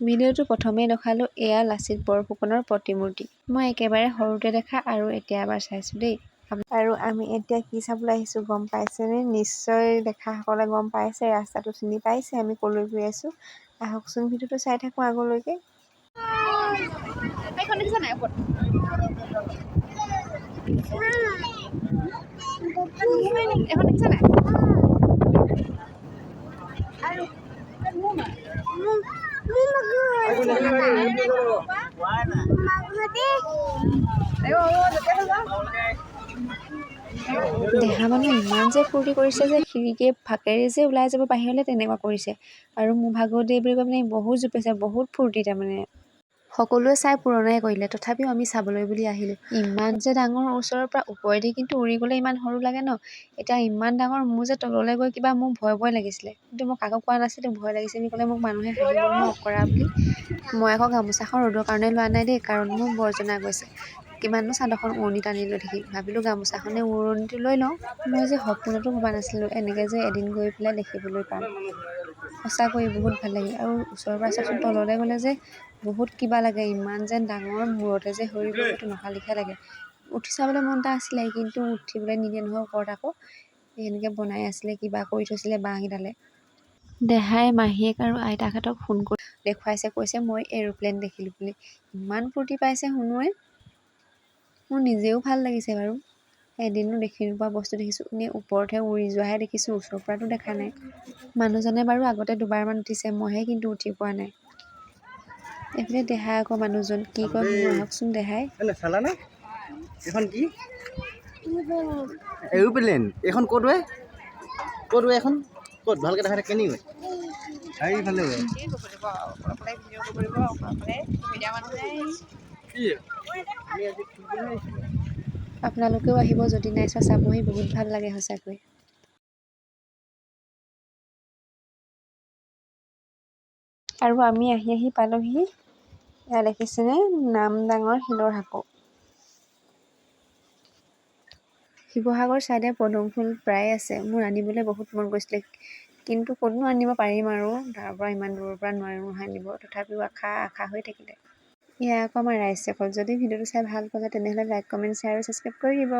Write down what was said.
ভিডিঅ'টো প্ৰথমেই দেখালোঁ, এয়া লাচিত বৰফুকনৰ প্ৰতিমূৰ্তি। মই একেবাৰে সৰুতে দেখা আৰু এতিয়া এবাৰ চাইছোঁ দেই। আৰু আমি এতিয়া কি চাবলৈ আহিছোঁ গম পাইছেনে? নিশ্চয় দেখাসকলে গম পাইছে, ৰাস্তাটো চিনি পাইছে আমি ক'লৈ গৈ আছোঁ। আহকচোন ভিডিঅ'টো চাই থাকোঁ আগলৈকে। দেহা মানুহ ইমান যে ফূৰ্তি কৰিছে যে খিৰিকীয়ে ফাকেৰে যে ওলাই যাব বাহিৰলৈ তেনেকুৱা কৰিছে। আৰু মোৰ ভাগৰ দেই বুলি কৈ মানে বহুত জোপিয়াইছে, বহুত ফূৰ্তি তাৰমানে। সকলোৱে চাই পুৰণাই কৰিলে, তথাপিও আমি চাবলৈ বুলি আহিলোঁ। ইমান যে ডাঙৰ ওচৰৰ পৰা ওপৰেদি কিন্তু উৰি গ'লে ইমান সৰু লাগে ন। এতিয়া ইমান ডাঙৰ মোৰ যে তললৈ গৈ কিবা মোৰ ভয় লাগিছিলে, কিন্তু মই কাকো কোৱা নাছিলোঁ ভয় লাগিছে বুলি ক'লে মোক মানুহে হাঁহিব নহয় অকৰা বুলি। মই আকৌ গামোচাখন ৰ'দৰ কাৰণে লোৱা নাই দেই, কাৰণ মোৰ বৰ্জনা গৈছে। কিমাননো চাদৰখন উৰণি টানি লৈ থাকি, ভাবিলোঁ গামোচাখনে উৰণিটো লৈ লওঁ। মই যে সপোনতো ভবা নাছিলোঁ এনেকৈ যে এদিন গৈ পেলাই দেখিবলৈ পাম। সঁচাকৈ বহুত ভাল লাগিল। আৰু ওচৰৰ পৰা চাচোন তললৈ গ'লে যে বহুত কিবা লাগে, ইমান যেন ডাঙৰ মূৰতে যে সৰি পৰিব তেনেকুৱা লিখা লাগে। উঠি চাবলৈ মন এটা আছিলে, কিন্তু উঠিবলৈ নিদিয়ে নহয় ওপৰত আকৌ। এনেকৈ বনাই আছিলে, কিবা কৰি থৈছিলে বাঁহকেইডালে। দেহাই মাহীয়েক আৰু আইতাকহঁতক ফোন কৰি দেখুৱাইছে, কৈছে মই এৰোপ্লেন দেখিলোঁ বুলি। ইমান ফূৰ্তি পাইছে শুনোৱে, মোৰ নিজেও ভাল লাগিছে বাৰু। এদিনো দেখি নোপোৱা বস্তু দেখিছোঁ, এনেই ওপৰতহে উৰি যোৱাহে দেখিছোঁ, ওচৰৰ পৰাতো দেখা নাই। মানুহজনে বাৰু আগতে দুবাৰমান উঠিছে, মইহে কিন্তু উঠি পোৱা নাই। এইফালে দেহাই আকৌ মানুহজন কি কয় শুনো আহকচোন। দেহাই চালানে এইখন কি এৰোপ্লেন? এইখন ক'ত হয়? ক'ত হয় এখন? ক'ত ভালকৈ দেখা কেনি হয়? চাৰিফালে হয়। আপোনালোকেও আহিব, যদি নাই চোৱা চাবহি, বহুত ভাল লাগে সঁচাকৈ। আৰু আমি আহি পালোহি। এয়া দেখিছেনে নামদাঙৰ শিলৰ সাঁকো। শিৱসাগৰ ছাইডে পদুম ফুল প্ৰায় আছে, মোৰ আনিবলৈ বহুত মন গৈছিলে, কিন্তু ক'তনো আনিব পাৰিম আৰু তাৰ পৰা ইমান দূৰৰ পৰা নোৱাৰোঁ নহয় আনিব। তথাপিও আশা হৈ থাকিলে। এয়া আকৌ আমাৰ ৰাইজ সকল। যদি ভিডিঅ'টো চাই ভাল পালে তেনেহ'লে লাইক, কমেণ্ট, শ্বেয়াৰ আৰু ছাবস্ক্ৰাইব কৰি দিব।